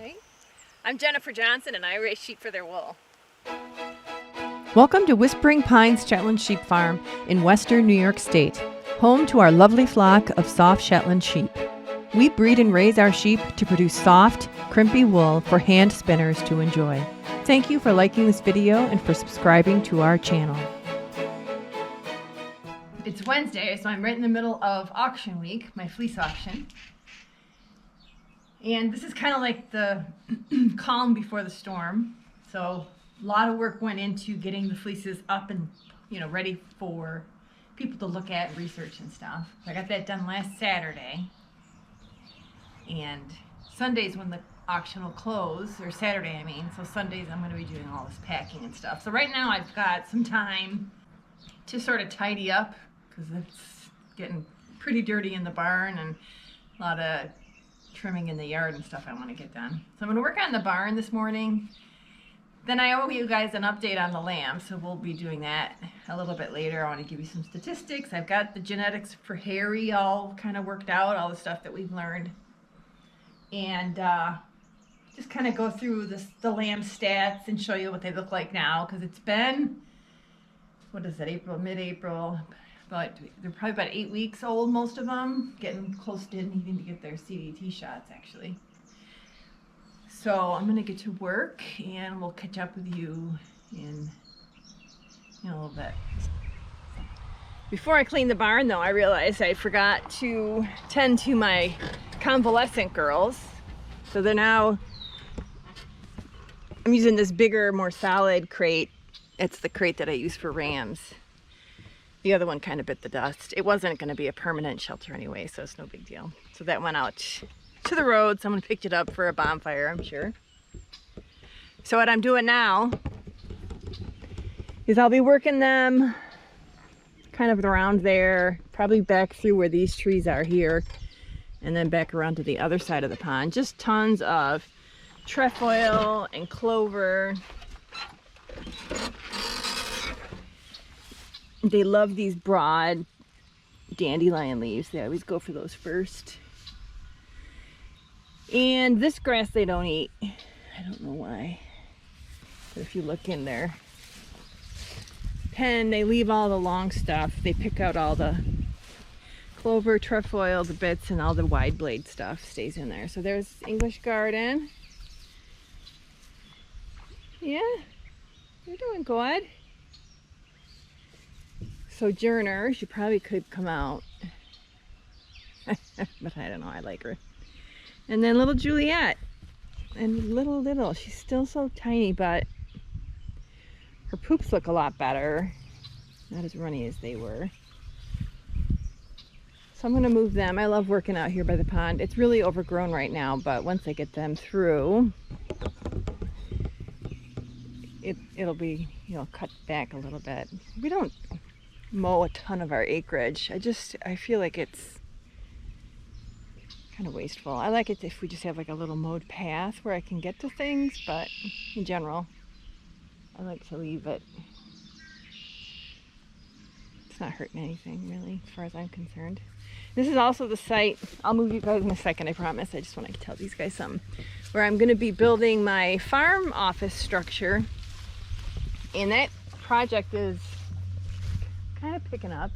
Hey, I'm Jennifer Johnson and I raise sheep for their wool. Welcome to Whispering Pines Shetland Sheep Farm in western New York State, home to our lovely flock of soft Shetland sheep. We breed and raise our sheep to produce soft, crimpy wool for hand spinners to enjoy. Thank you for liking this video and for subscribing to our channel. It's Wednesday, so I'm right in the middle of auction week, my fleece auction. And this is kind of like the calm before the storm. So a lot of work went into getting the fleeces up and, ready for people to look at and research and stuff. So I got that done last Saturday. And Sunday's when the auction will close, or Saturday I mean. So Sundays I'm going to be doing all this packing and stuff. So right now I've got some time to sort of tidy up because it's getting pretty dirty in the barn and a lot of trimming in the yard and stuff I want to get done. So I'm going to work on the barn this morning. Then I owe you guys an update on the lamb, so we'll be doing that a little bit later. I want to give you some statistics. I've got the genetics for Harry all kind of worked out, all the stuff that we've learned. And just kind of go through the lamb stats and show you what they look like now, because it's been, what is it, mid-April. They're probably about 8 weeks old, most of them, getting close to needing to get their CDT shots, actually. So I'm going to get to work, and we'll catch up with you in a little bit. Before I clean the barn, though, I realized I forgot to tend to my convalescent girls. So they're now, I'm using this bigger, more solid crate. It's the crate that I use for rams. The other one kind of bit the dust. It wasn't going to be a permanent shelter anyway, so it's no big deal. So that went out to the road. Someone picked it up for a bonfire, I'm sure. So what I'm doing now is I'll be working them kind of around there, probably back through where these trees are here, and then back around to the other side of the pond. Just tons of trefoil and clover. They love these broad dandelion leaves. They always go for those first. And this grass they don't eat. I don't know why. But if you look in their pen, they leave all the long stuff. They pick out all the clover, trefoil, the bits, and all the wide blade stuff stays in there. So there's English garden. Yeah, you're doing good. Sojourner, she probably could come out. But I don't know, I like her. And then little Juliet. And little, she's still so tiny, but her poops look a lot better. Not as runny as they were. So I'm gonna move them. I love working out here by the pond. It's really overgrown right now, but once I get them through, it'll be, cut back a little bit. We don't mow a ton of our acreage. I feel like it's kind of wasteful. I like it if we just have like a little mowed path where I can get to things, but in general, I like to leave it. It's not hurting anything really, as far as I'm concerned. This is also the site, I'll move you guys in a second, I promise. I just want to tell these guys something, where I'm going to be building my farm office structure, and that project is kind of picking up.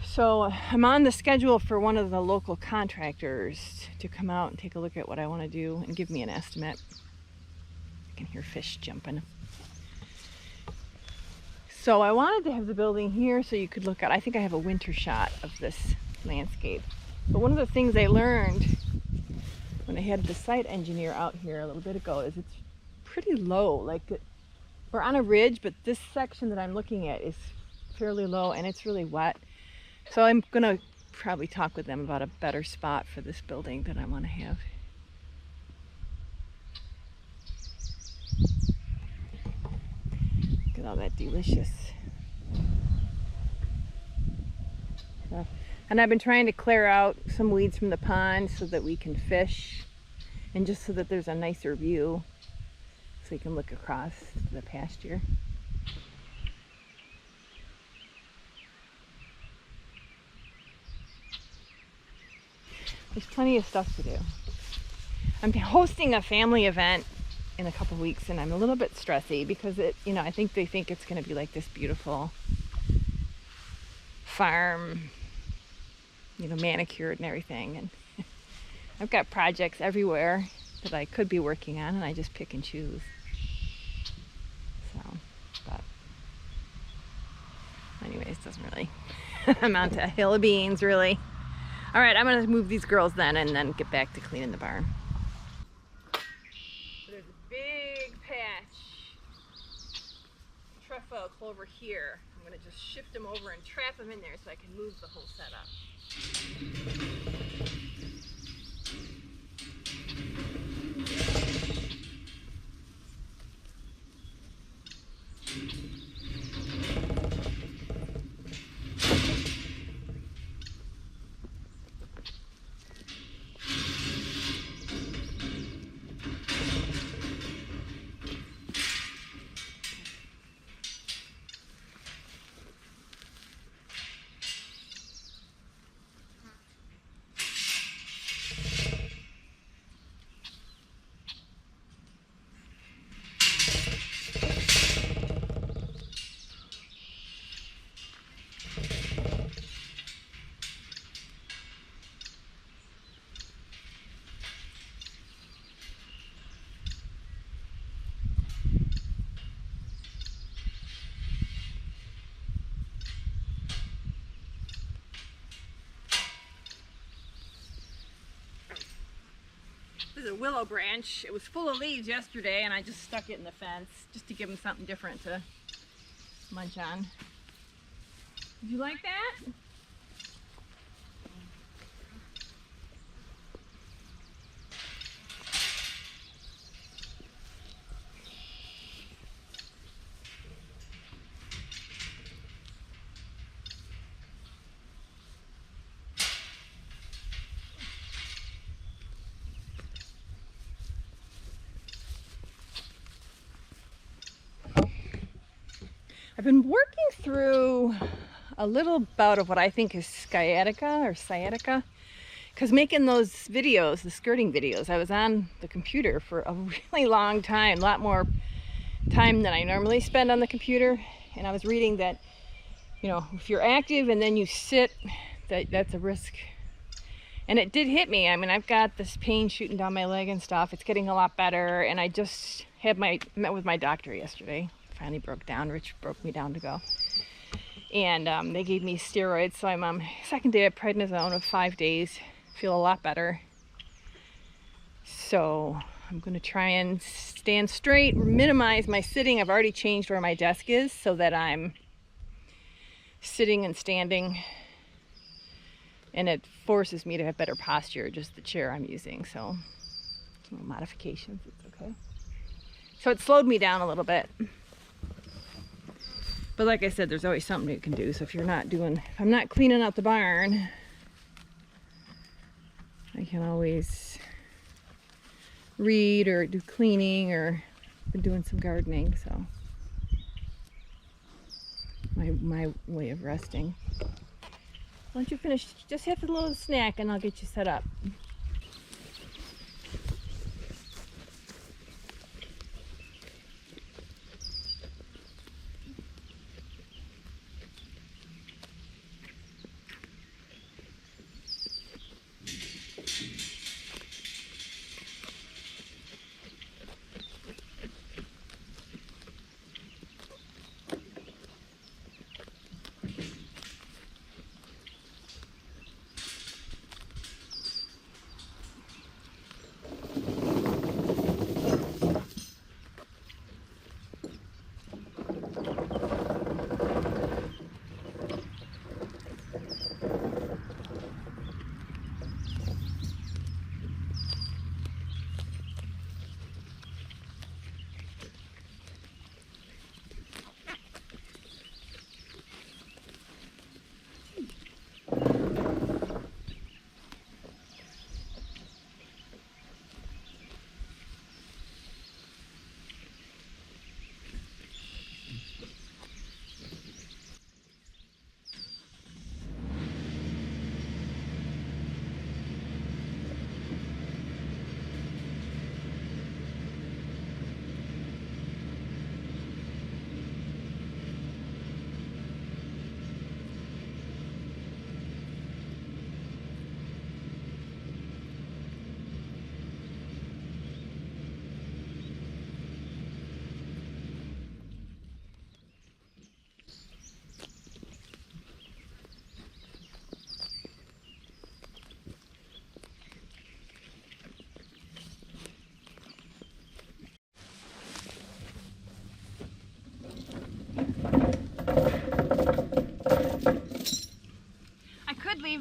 So I'm on the schedule for one of the local contractors to come out and take a look at what I want to do and give me an estimate. I can hear fish jumping. So I wanted to have the building here so you could look at, I think I have a winter shot of this landscape. But one of the things I learned when I had the site engineer out here a little bit ago is it's pretty low. Like we're on a ridge, but this section that I'm looking at is fairly low and it's really wet. So I'm gonna probably talk with them about a better spot for this building that I want to have. Look at all that delicious stuff. And I've been trying to clear out some weeds from the pond so that we can fish, and just so that there's a nicer view so you can look across the pasture. There's plenty of stuff to do. I'm hosting a family event in a couple weeks, and I'm a little bit stressy because I think they think it's going to be like this beautiful farm, manicured and everything. And I've got projects everywhere that I could be working on, and I just pick and choose. So, but anyways, doesn't really amount to a hill of beans, really. All right, I'm going to move these girls then and then get back to cleaning the barn. There's a big patch trefoil clover here. I'm going to just shift them over and trap them in there so I can move the whole setup. This is a willow branch. It was full of leaves yesterday, and I just stuck it in the fence just to give them something different to munch on. Did you like that? I've been working through a little bout of what I think is sciatica, because making those videos, the skirting videos, I was on the computer for a really long time, a lot more time than I normally spend on the computer, and I was reading that, if you're active and then you sit, that's a risk. And it did hit me. I mean, I've got this pain shooting down my leg and stuff. It's getting a lot better, and I just met with my doctor yesterday. Finally broke down. Rich broke me down to go, and they gave me steroids. So I'm on second day of prednisone of 5 days. Feel a lot better. So I'm going to try and stand straight, minimize my sitting. I've already changed where my desk is so that I'm sitting and standing, and it forces me to have better posture, just the chair I'm using. So some modifications, it's okay. So it slowed me down a little bit. But like I said, there's always something you can do. So if I'm not cleaning out the barn, I can always read or do cleaning, or been doing some gardening. So my way of resting. Once you're finished, just have a little snack and I'll get you set up.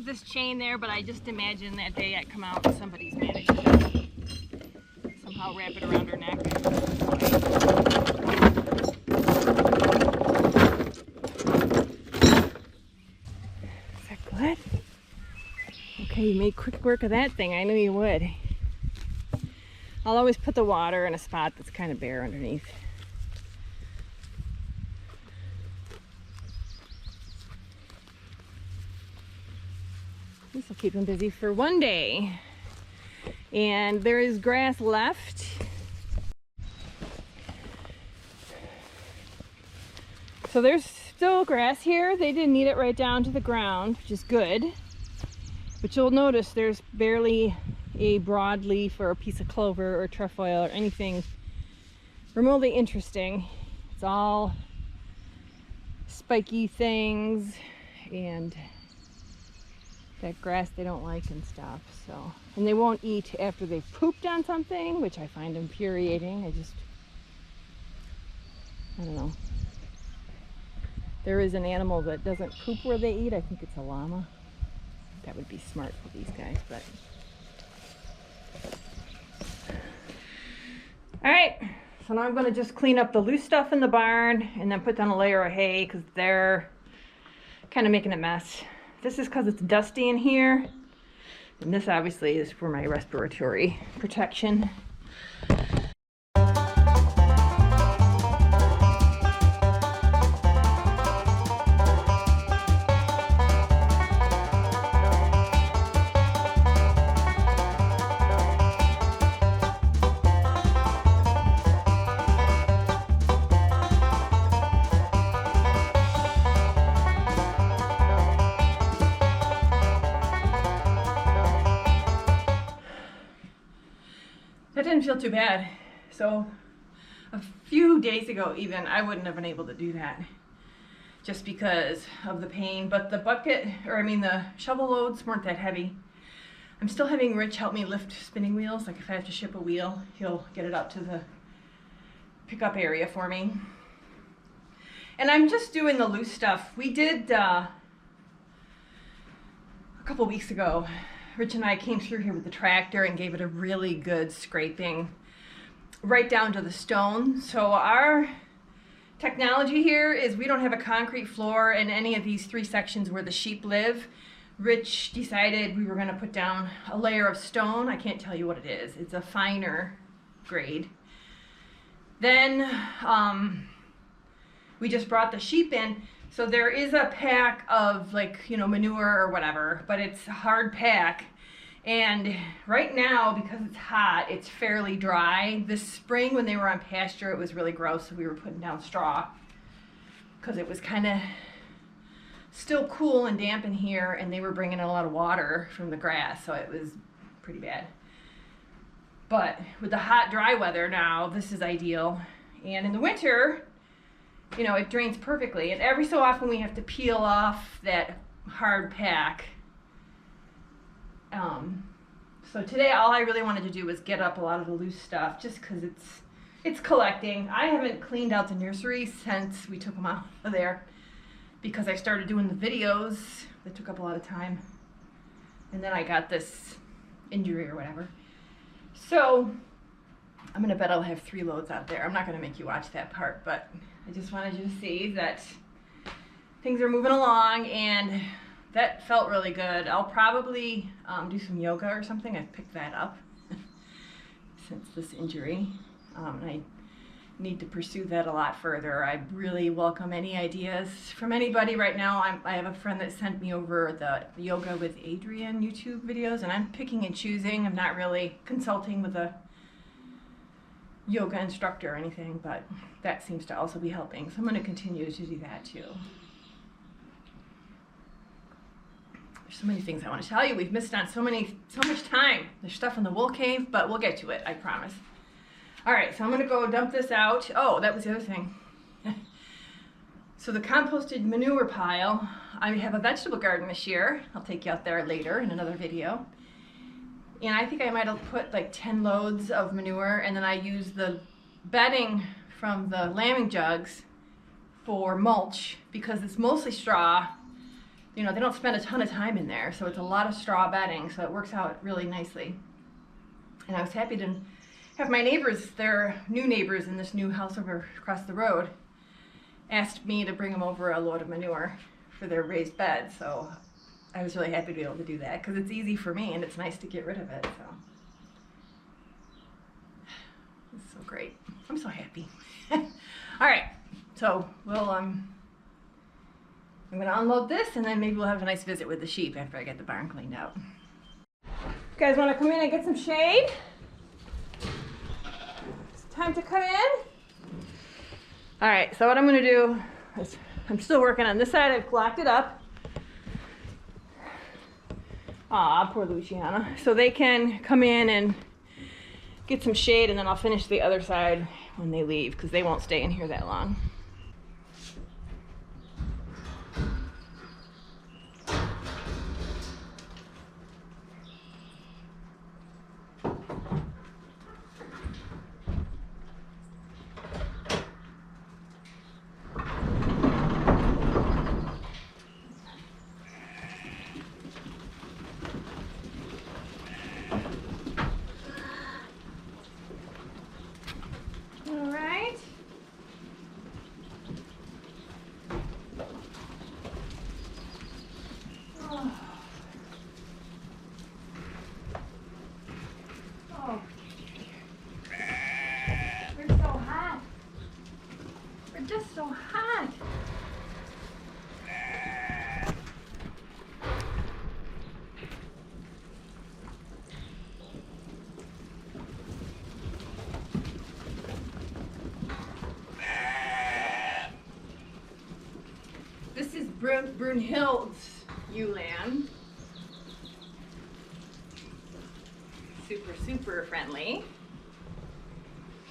this chain there, but I just imagine that day I come out and somebody's managed to somehow wrap it around her neck. Is that good? Okay, you made quick work of that thing. I knew you would. I'll always put the water in a spot that's kind of bare underneath. This will keep him busy for one day. And there is grass left. So there's still grass here. They didn't need it right down to the ground, which is good. But you'll notice there's barely a broadleaf or a piece of clover or trefoil or anything remotely interesting. It's all spiky things and that grass they don't like and stuff. So, and they won't eat after they've pooped on something, which I find infuriating. I don't know. There is an animal that doesn't poop where they eat. I think it's a llama. That would be smart for these guys, but. All right, so now I'm gonna just clean up the loose stuff in the barn and then put down a layer of hay because they're kind of making a mess. This is because it's dusty in here. And this obviously is for my respiratory protection. That didn't feel too bad. So a few days ago even, I wouldn't have been able to do that just because of the pain. But the the shovel loads weren't that heavy. I'm still having Rich help me lift spinning wheels. Like if I have to ship a wheel, he'll get it up to the pickup area for me. And I'm just doing the loose stuff. We did, a couple weeks ago, Rich and I came through here with the tractor and gave it a really good scraping right down to the stone. So our technology here is we don't have a concrete floor in any of these 3 sections where the sheep live. Rich decided we were going to put down a layer of stone. I can't tell you what it is. It's a finer grade. Then we just brought the sheep in. So there is a pack of manure or whatever, but it's a hard pack. And right now, because it's hot, it's fairly dry. This spring when they were on pasture, it was really gross, so we were putting down straw because it was kind of still cool and damp in here, and they were bringing in a lot of water from the grass, so it was pretty bad. But with the hot, dry weather now, this is ideal. And in the winter, it drains perfectly. And every so often we have to peel off that hard pack. So today all I really wanted to do was get up a lot of the loose stuff just because it's collecting. I haven't cleaned out the nursery since we took them out of there because I started doing the videos that took up a lot of time. And then I got this injury or whatever. So I'm gonna bet I'll have 3 loads out there. I'm not gonna make you watch that part, but I just wanted you to see that things are moving along, and that felt really good. I'll probably do some yoga or something. I've picked that up since this injury. I need to pursue that a lot further. I really welcome any ideas from anybody right now. I have a friend that sent me over the Yoga with Adrienne YouTube videos, and I'm picking and choosing. I'm not really consulting with a yoga instructor or anything, but that seems to also be helping. So I'm going to continue to do that too. There's so many things I want to tell you. We've missed on so much time. There's stuff in the wool cave, but we'll get to it, I promise. All right, so I'm going to go dump this out. Oh, that was the other thing. So the composted manure pile, I have a vegetable garden this year. I'll take you out there later in another video. And I think I might have put like 10 loads of manure, and then I use the bedding from the lambing jugs for mulch because it's mostly straw. you know, they don't spend a ton of time in there, so it's a lot of straw bedding, so it works out really nicely. And I was happy to have my neighbors, their new neighbors in this new house over across the road, asked me to bring them over a load of manure for their raised bed, so I was really happy to be able to do that because it's easy for me and it's nice to get rid of it. So it's so great. I'm so happy. All right, so we'll I'm gonna unload this and then maybe we'll have a nice visit with the sheep after I get the barn cleaned out. You guys want to come in and get some shade? It's time to come in. All right, so what I'm gonna do is I'm still working on this side. I've blocked it up. Aw, poor Luciana. So they can come in and get some shade, and then I'll finish the other side when they leave because they won't stay in here that long. All right. Oh. Oh. We're so hot. We're just so hot. This is Brunhild's ewe lamb. Super, super friendly.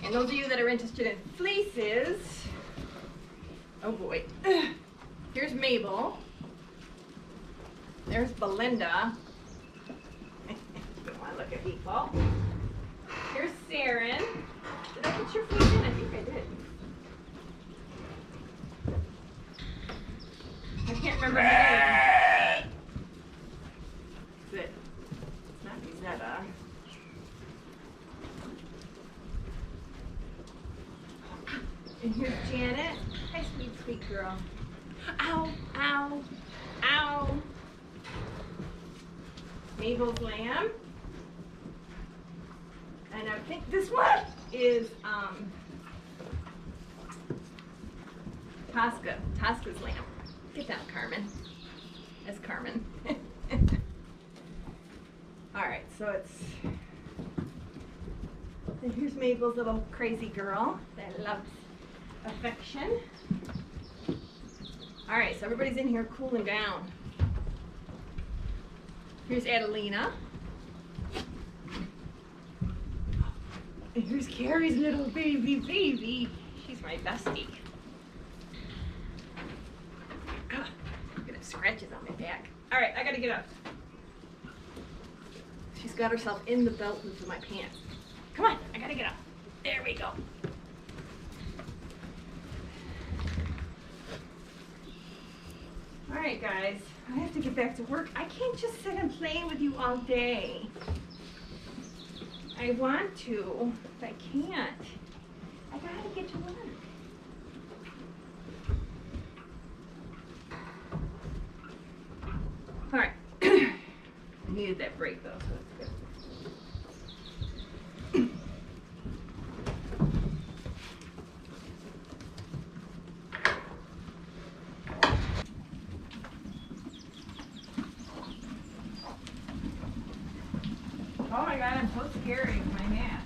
And those of you that are interested in fleeces, oh boy. Here's Mabel. There's Belinda. Don't want to look at people. Here's Saren. Did I put your fleece in? I think I did. I can't remember her name. Is it? It's not Izetta. And here's Janet. Hi, sweet, sweet girl. Ow, ow, ow. Mabel's lamb. And I think this one is Tosca's lamb. Get down, Carmen. That's Carmen. All right, so it's, and here's Mabel's little crazy girl that loves affection. All right, so everybody's in here cooling down. Here's Adelina. And here's Carrie's little baby. She's my bestie. Ugh, I'm gonna have scratches on my back. All right, I gotta get up. She's got herself in the belt loop of my pants. Come on, I gotta get up. There we go. All right, guys, I have to get back to work. I can't just sit and play with you all day. I want to, but I can't. I gotta get to work. All right. I needed that break though, so it's good. Oh my God, I'm so scary with my mask.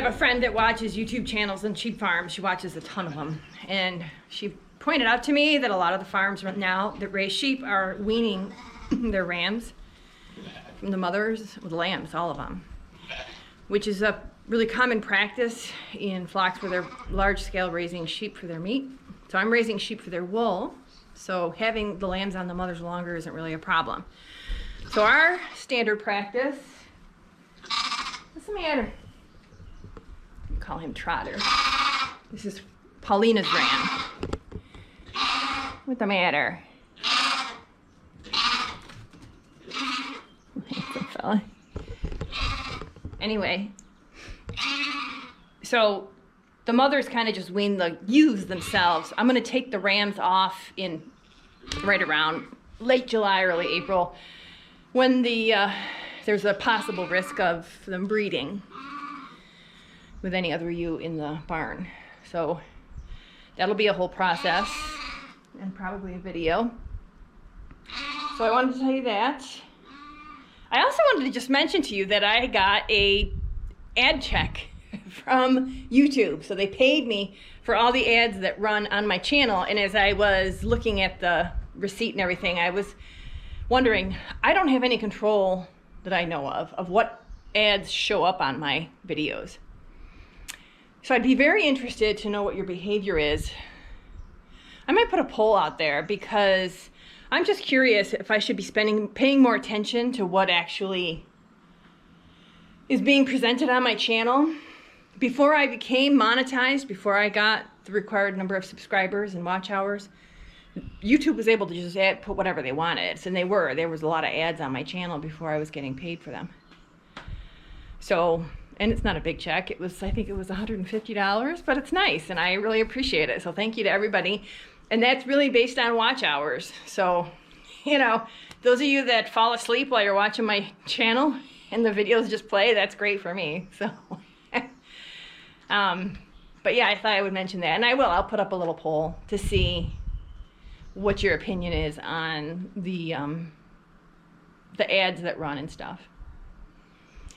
a friend that watches YouTube channels and sheep farms. She watches a ton of them. And she pointed out to me that a lot of the farms right now that raise sheep are weaning their rams from the mothers with lambs, all of them, which is a really common practice in flocks where they're large scale raising sheep for their meat. So I'm raising sheep for their wool. So having the lambs on the mothers longer isn't really a problem. So our standard practice, what's the matter? Call him Trotter. This is Paulina's ram. What's the matter? Handsome fella. Anyway, so the mothers kind of just wean the ewes themselves. I'm going to take the rams off in right around late July, early April, when there's a possible risk of them breeding with any other ewe in the barn. So that'll be a whole process and probably a video. So I wanted to tell you that. I also wanted to just mention to you that I got a ad check from YouTube. So they paid me for all the ads that run on my channel. And as I was looking at the receipt and everything, I was wondering, I don't have any control that I know of what ads show up on my videos. So I'd be very interested to know what your behavior is. I might put a poll out there because I'm just curious if I should be paying more attention to what actually is being presented on my channel. Before I became monetized, before I got the required number of subscribers and watch hours, YouTube was able to just put whatever they wanted. And there was a lot of ads on my channel before I was getting paid for them. So, and it's not a big check. I think it was $150, but it's nice and I really appreciate it. So thank you to everybody. And that's really based on watch hours. So, those of you that fall asleep while you're watching my channel and the videos just play, that's great for me. So, but yeah, I thought I would mention that. And I will. I'll put up a little poll to see what your opinion is on the ads that run and stuff.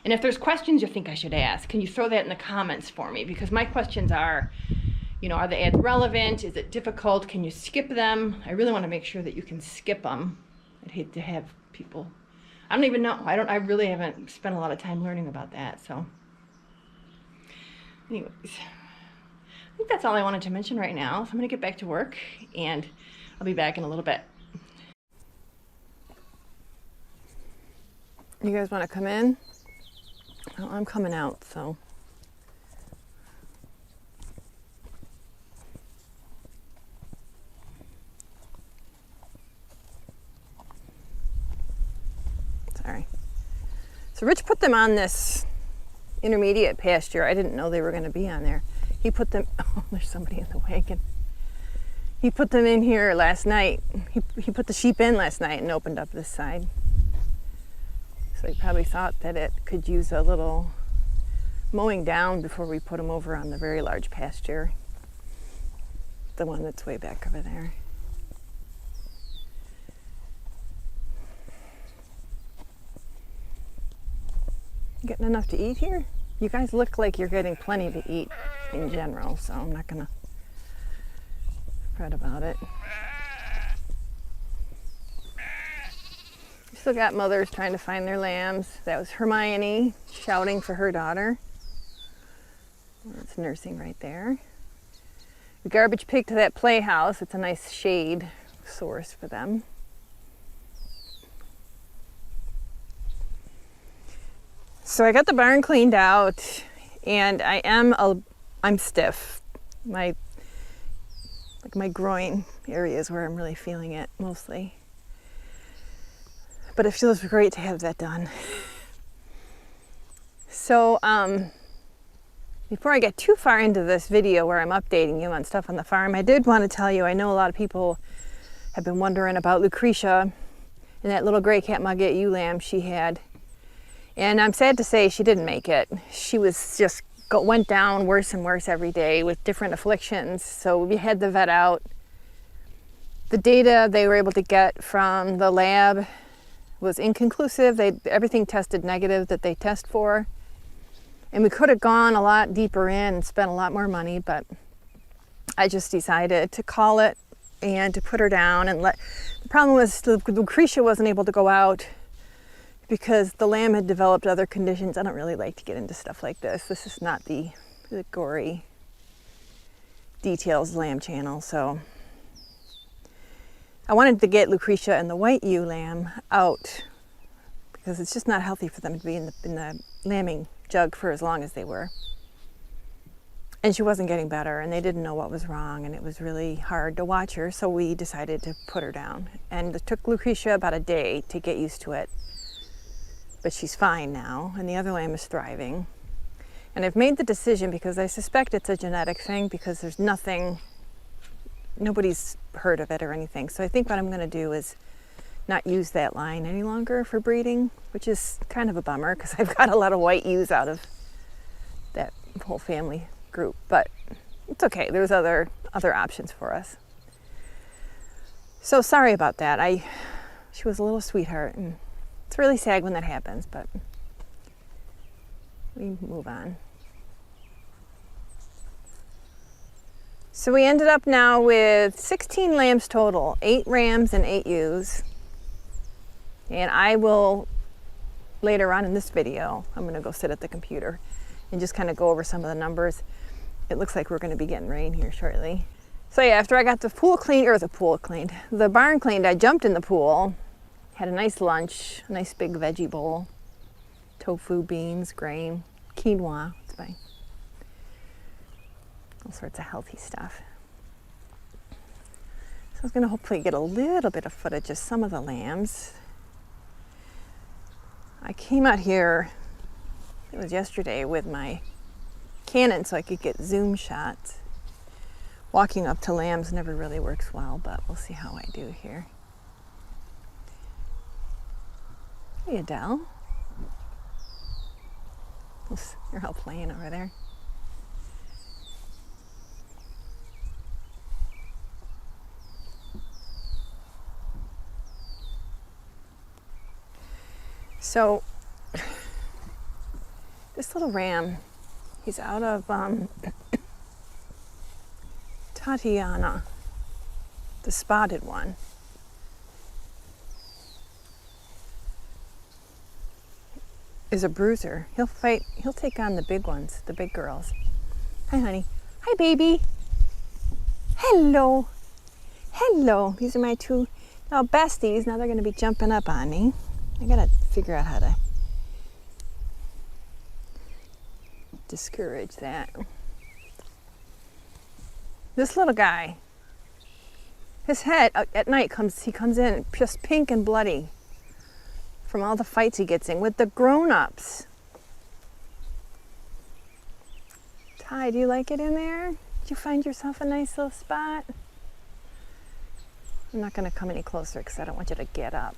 And if there's questions you think I should ask, can you throw that in the comments for me? Because my questions are, are the ads relevant? Is it difficult? Can you skip them? I really want to make sure that you can skip them. I'd hate to have people, I don't even know. I really haven't spent a lot of time learning about that. So anyways, I think that's all I wanted to mention right now. So I'm going to get back to work and I'll be back in a little bit. You guys want to come in? Well, I'm coming out, so. Sorry. So Rich put them on this intermediate pasture. I didn't know they were going to be on there. He put them, oh, there's somebody in the wagon. He put them in here last night. He put the sheep in last night and opened up this side. So he probably thought that it could use a little mowing down before we put them over on the very large pasture. The one that's way back over there. Getting enough to eat here? You guys look like you're getting plenty to eat in general, so I'm not gonna fret about it. Still got mothers trying to find their lambs. That was Hermione shouting for her daughter. It's nursing right there. The garbage pig to that playhouse. It's a nice shade source for them. So I got the barn cleaned out and I'm stiff. My groin area is where I'm really feeling it mostly. But it feels great to have that done. So before I get too far into this video where I'm updating you on stuff on the farm, I did want to tell you, I know a lot of people have been wondering about Lucretia and that little gray cat mugget ewe lamb she had. And I'm sad to say she didn't make it. She was just went down worse and worse every day with different afflictions. So we had the vet out. The data they were able to get from the lab was inconclusive. Everything tested negative that they test for. And we could have gone a lot deeper in and spent a lot more money, but I just decided to call it and to put her down and let. The problem was Lucretia wasn't able to go out because the lamb had developed other conditions. I don't really like to get into stuff like this. This is not the gory details lamb channel, so I wanted to get Lucretia and the white ewe lamb out because it's just not healthy for them to be in the lambing jug for as long as they were. And she wasn't getting better, and they didn't know what was wrong, and it was really hard to watch her, so we decided to put her down. And it took Lucretia about a day to get used to it, but she's fine now, and the other lamb is thriving. And I've made the decision because I suspect it's a genetic thing, because there's nobody's heard of it or anything. So I think what I'm going to do is not use that line any longer for breeding, which is kind of a bummer because I've got a lot of white ewes out of that whole family group, but it's okay. There's other options for us. So sorry about that. She was a little sweetheart, and it's really sad when that happens, but we move on. So we ended up now with 16 lambs total, 8 rams and 8 ewes. And I will, later on in this video, I'm going to go sit at the computer and just kind of go over some of the numbers. It looks like we're going to be getting rain here shortly. So yeah, after I got the barn cleaned, I jumped in the pool, had a nice lunch, a nice big veggie bowl, tofu, beans, grain, quinoa, it's fine. All sorts of healthy stuff. So I was going to hopefully get a little bit of footage of some of the lambs. I came out here, it was yesterday, with my Canon so I could get zoom shots. Walking up to lambs never really works well, but we'll see how I do here. Hey Adele. You're all playing over there. So this little ram, he's out of Tatiana, the spotted one. Is a bruiser. He'll take on the big ones, the big girls. Hi honey. Hi baby. Hello. Hello. These are my two little besties. Now they're going to be jumping up on me. I gotta figure out how to discourage that. This little guy, his head at night comes in just pink and bloody from all the fights he gets in with the grown-ups. Ty, do you like it in there? Did you find yourself a nice little spot? I'm not gonna come any closer because I don't want you to get up.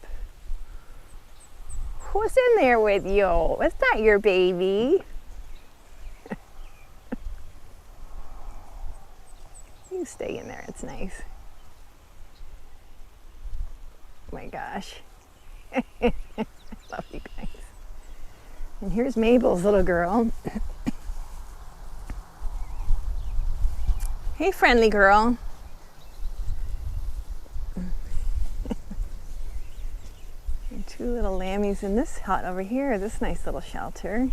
Who's in there with you? It's not your baby. You stay in there, it's nice. Oh my gosh. I love you guys. And here's Mabel's little girl. Hey, friendly girl. And two little lammies in this hut over here, this nice little shelter.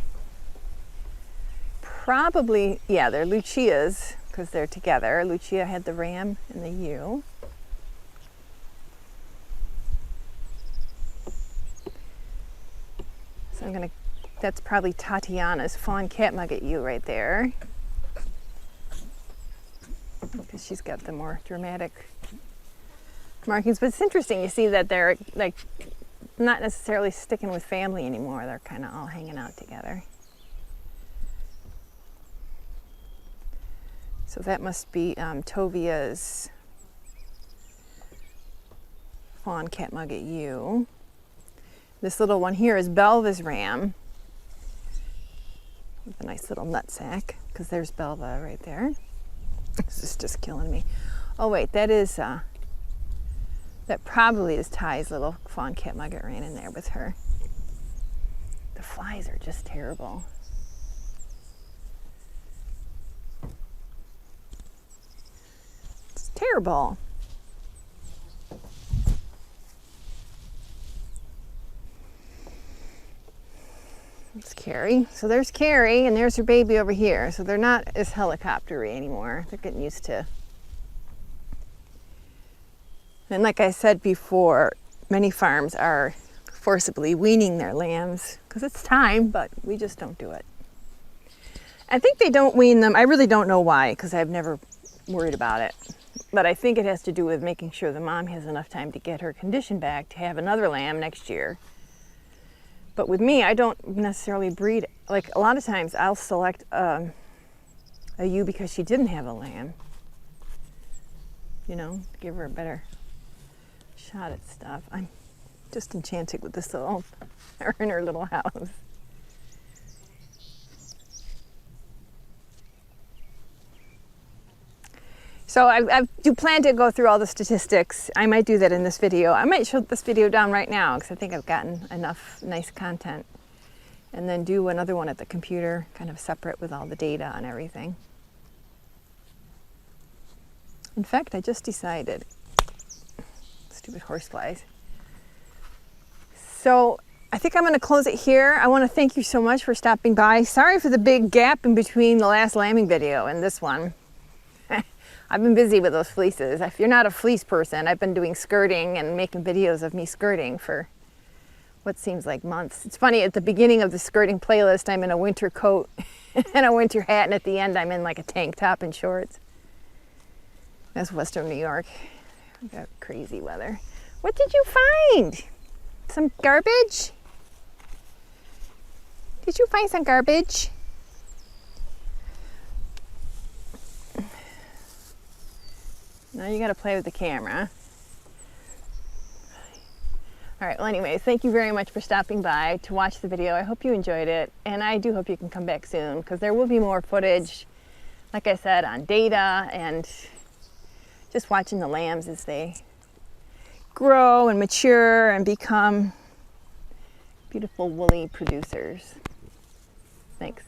Probably, yeah, they're Lucia's because they're together. Lucia had the ram and the ewe. So that's probably Tatiana's fawn catnugget ewe right there. Because she's got the more dramatic markings. But it's interesting, you see that they're like not necessarily sticking with family anymore. They're kind of all hanging out together. So that must be Tovia's fawn catnugget ewe. This little one here is Belva's ram with a nice little nutsack, because there's Belva right there. This is just killing me. Oh wait, that probably is Ty's little fawn catnugget ran in there with her. The flies are just terrible. adorable. It's Carrie. So there's Carrie, and there's her baby over here. So they're not as helicopter-y anymore. They're getting used to. And like I said before, many farms are forcibly weaning their lambs because it's time, but we just don't do it. I think they don't wean them. I really don't know why, because I've never worried about it. But I think it has to do with making sure the mom has enough time to get her condition back to have another lamb next year. But with me, I don't necessarily breed. Like a lot of times I'll select a ewe because she didn't have a lamb. You know, give her a better shot at stuff. I'm just enchanted with this little, her in her little house. So I do plan to go through all the statistics. I might do that in this video. I might shut this video down right now because I think I've gotten enough nice content. And then do another one at the computer, kind of separate with all the data and everything. In fact, I just decided, stupid horseflies. So I think I'm going to close it here. I want to thank you so much for stopping by. Sorry for the big gap in between the last lambing video and this one. I've been busy with those fleeces. If you're not a fleece person, I've been doing skirting and making videos of me skirting for what seems like months. It's funny, at the beginning of the skirting playlist, I'm in a winter coat and a winter hat, and at the end, I'm in like a tank top and shorts. That's Western New York. We got crazy weather. What did you find? Some garbage? Did you find some garbage? Now you gotta play with the camera. All right, well anyways, thank you very much for stopping by to watch the video. I hope you enjoyed it, and I do hope you can come back soon because there will be more footage, like I said, on data and just watching the lambs as they grow and mature and become beautiful woolly producers. Thanks.